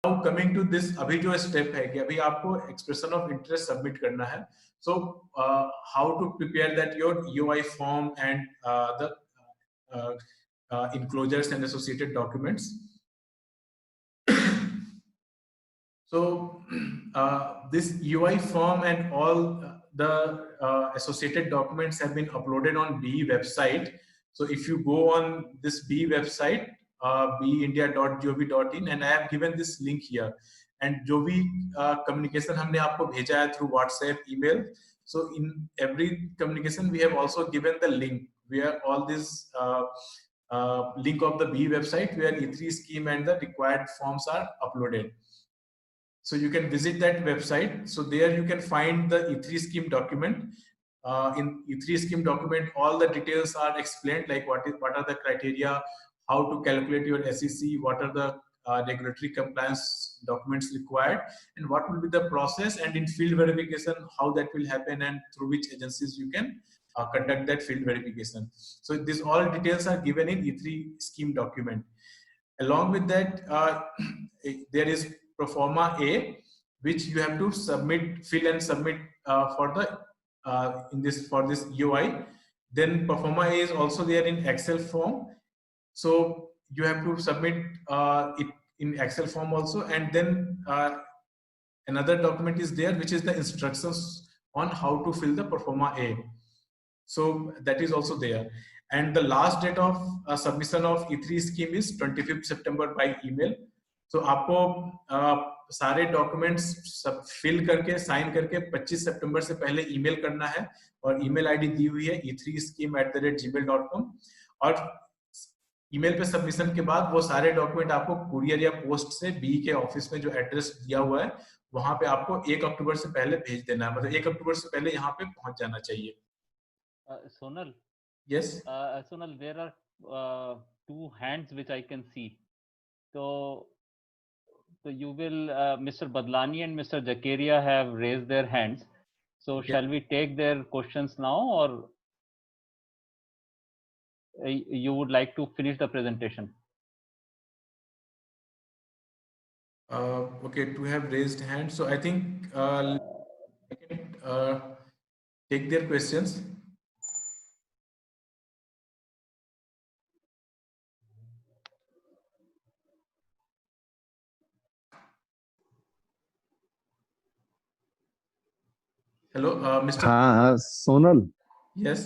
Now coming to this, अभी जो step है कि अभी आपको एक्सप्रेशन ऑफ इंटरेस्ट सबमिट करना है. So how to prepare that your UI form and the enclosures and associated documents. So this UI form and all the associated documents have been uploaded on BE website. So if you go on this BE website, beindia.gov.in, and I have given this link here. And जो भी communication हमने आपको भेजा है through WhatsApp, email. So in every communication we have also given the link where all this link of the BE website where E3 scheme and the required forms are uploaded. So you can visit that website. So there you can find the E3 scheme document. In E3 scheme document, all the details are explained, like what are the criteria, how to calculate your SEC, what are the regulatory compliance documents required, and what will be the process, and in field verification, how that will happen, and through which agencies you can conduct that field verification. So these all details are given in E3 scheme document. Along with that, there is Proforma A, which you have to fill and submit for the for this UI. Then Proforma A is also there in Excel form, so you have to submit it in Excel form also. And then another document is there, which is the instructions on how to fill the Proforma A. So that is also there. And the last date of submission of E3 scheme is 25th September by email. So आपको सारे documents सब fill करके sign करके 25 सितंबर से पहले email करना है, और ईमेल आईडी दी हुई है e3scheme@gmail.com. और ईमेल पे सबमिशन के बाद वो सारे डॉक्यूमेंट आपको कुरियर या पोस्ट से बी के ऑफिस में जो एड्रेस दिया हुआ है वहां पे आपको 1 अक्टूबर से पहले भेज देना है. मतलब 1 अक्टूबर से पहले यहाँ पे पहुंच जाना चाहिए. Sonal. Yes. Sonal, there are two hands which I can see. So you will, Mr. Badlani and Mr. Jakaria have raised their hands. So okay. Shall we take their questions now, or you would like to finish the presentation? Okay, to have raised hands. So I think I can take their questions. Hello mister. हाँ Sonal. Yes.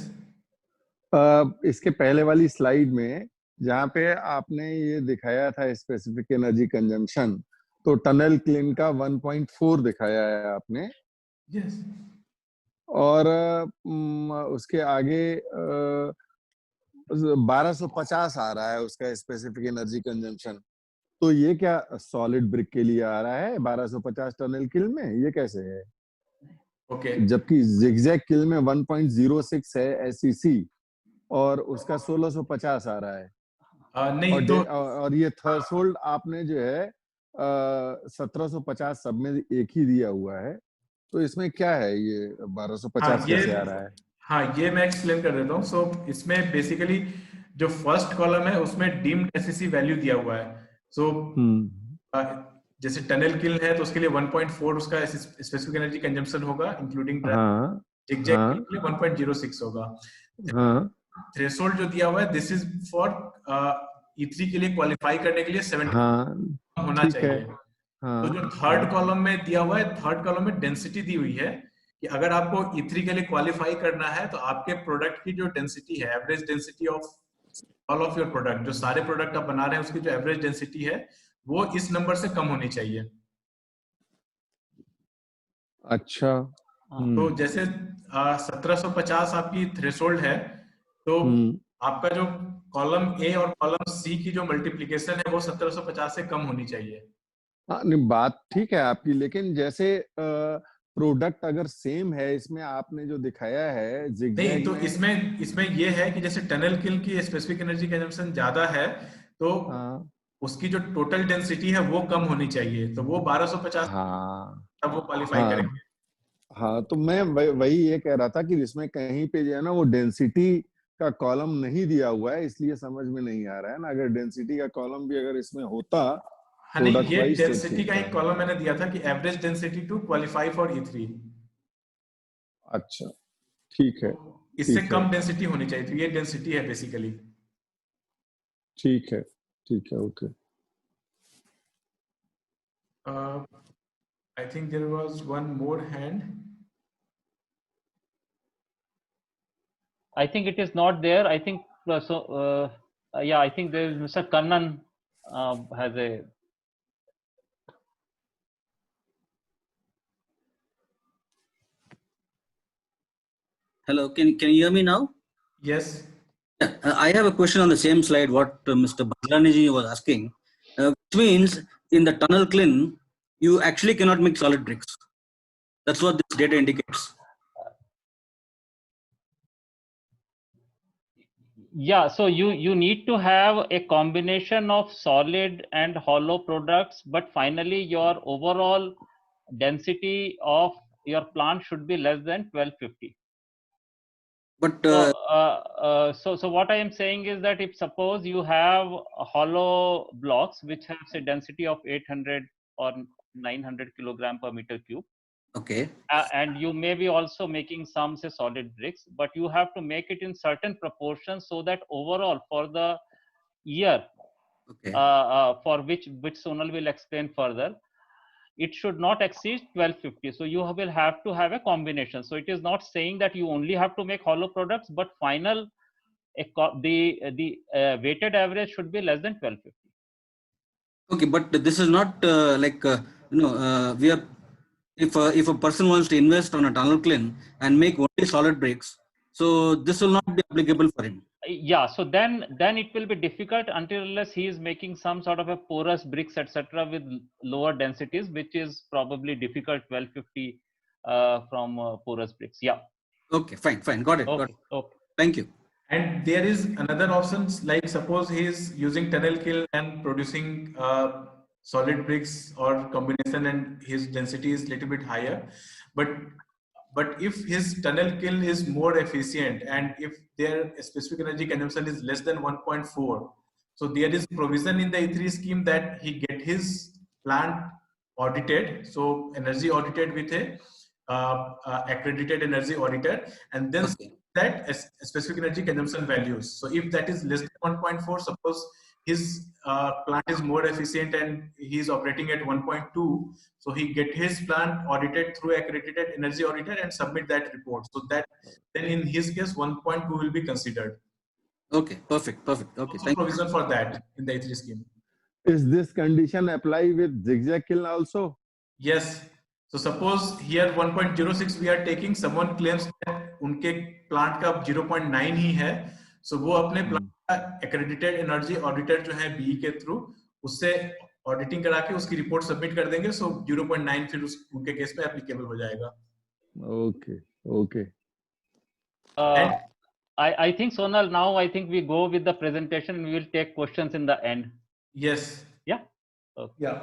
इसके पहले वाली slide में जहाँ पे आपने ये दिखाया था स्पेसिफिक एनर्जी कंजम्पशन, तो टनल क्लीन का 1.4 दिखाया है आपने. यस. और उसके आगे 1250 आ रहा है उसका स्पेसिफिक एनर्जी कंजम्पशन. तो ये क्या सॉलिड ब्रिक के लिए आ रहा है 1250 टनल किल में? ये कैसे है? ओके. जबकि जिगजैग किल में 1.06 है एसईसी और उसका 1650 आ रहा है. नहीं और, तो और ये थ्रेशोल्ड आपने जो है 1750 सब में एक ही दिया हुआ है. तो इसमें क्या है ये 1250 कैसे आ रहा है? हाँ, ये मैं एक्सप्लेन कर देता हूँ. सो इसमें बेसिकली जो फर्स्ट कॉलम है उसमें डीम्ड एसईसी वैल्यू दिया हुआ है. सो जैसे टनल किल है तो उसके लिए 1.4 उसका स्पेसिफिक एनर्जी कंजम्पशन होगा इंक्लूडिंग जिगजैग किल के लिए 1.06 होगा. थ्रेशोल्ड जो दिया हुआ है दिस इज फॉर E3 के लिए क्वालिफाई करने के लिए 70 होना चाहिए. तो जो थर्ड कॉलम में दिया हुआ है, थर्ड कॉलम में डेंसिटी दी हुई है कि अगर आपको E3 के लिए क्वालिफाई करना है तो आपके प्रोडक्ट की जो डेंसिटी है, average density of all of your product, जो सारे प्रोडक्ट आप बना रहे हैं उसकी जो एवरेज डेंसिटी है वो इस नंबर से कम होनी चाहिए. अच्छा. तो जैसे 1750 आपकी थ्रेशोल्ड है, तो आपका जो कॉलम ए और कॉलम सी की जो मल्टीप्लिकेशन है वो 1750 से कम होनी चाहिए. हाँ, नहीं बात ठीक है आपकी, लेकिन जैसे प्रोडक्ट अगर सेम है, इसमें आपने जो दिखाया है नहीं, तो इसमें ये है कि जैसे टनल किल की स्पेसिफिक एनर्जी कंजम्पशन ज्यादा है तो उसकी जो टोटल डेंसिटी है वो कम होनी चाहिए. तो वो 1250 तब वो क्वालिफाई करेंगे. हाँ, तो मैं वही ये कह रहा था कि इसमें कहीं पे जो है ना वो डेंसिटी का कॉलम नहीं दिया हुआ है, इसलिए समझ में नहीं आ रहा है ना. अगर डेंसिटी का कॉलम भी अगर इसमें होता हाँ नहीं, Product ये wise डेंसिटी take का एक होता है। कॉलम मैंने दिया था कि average density to qualify for E3। अच्छा, ठीक है, इससे ठीक है, कम डेंसिटी होनी चाहिए, तो ये डेंसिटी है बेसिकली। ठीक है, ठीक है, okay. I think there was one more hand. I think it is not there. I think yeah, I think there is Mr. Kannan has a. Hello, can you hear me now? Yes. I have a question on the same slide what Mr. Badlaniji was asking, which means in the tunnel clean, you actually cannot make solid bricks. That's what this data indicates. Yeah, so you need to have a combination of solid and hollow products, but finally your overall density of your plant should be less than 1250. But So what I am saying is that if suppose you have hollow blocks which have say density of 800 or 900 kilogram per meter cube, okay, and you may be also making some say solid bricks, but you have to make it in certain proportions so that overall for the year, okay, for which Sonal will explain further, it should not exceed 1250. So you will have to have a combination. So it is not saying that you only have to make hollow products, but final the weighted average should be less than 1250. okay. But this is not we are if a person wants to invest on a tunnel clean and make only solid bricks, so this will not be applicable for him. Yeah, so then it will be difficult until unless he is making some sort of a porous bricks etc with lower densities, which is probably difficult 1250 from porous bricks. Yeah. Okay, fine, got it. Okay. Okay. Thank you. And there is another options, like suppose he is using tunnel kiln and producing solid bricks or combination, and his density is little bit higher, but if his tunnel kiln is more efficient and if their specific energy consumption is less than 1.4, so there is provision in the E3 scheme that he get his plant audited, so energy audited with a accredited energy auditor, and then Okay. that as specific energy consumption values. So if that is less than 1.4, suppose his plant is more efficient and he is operating at 1.2, so he get his plant audited through accredited energy auditor and submit that report. So that then in his case 1.2 will be considered. Okay, perfect. Okay, Also thank you. provision for that in the E3 scheme. Is this condition apply with zigzag kiln also? Yes. So suppose here 1.06 we are taking, someone claims that उनके plant का 0.9 ही है, so वो अपने plant का accredited energy auditor जो है BE के through उससे auditing करा के उसकी report submit कर देंगे, so 0.9 फिर उनके केस में applicable हो जाएगा. Okay. And I think Sonal, now I think we go with the presentation and we will take questions in the end. yes. Yeah. Okay. Yeah.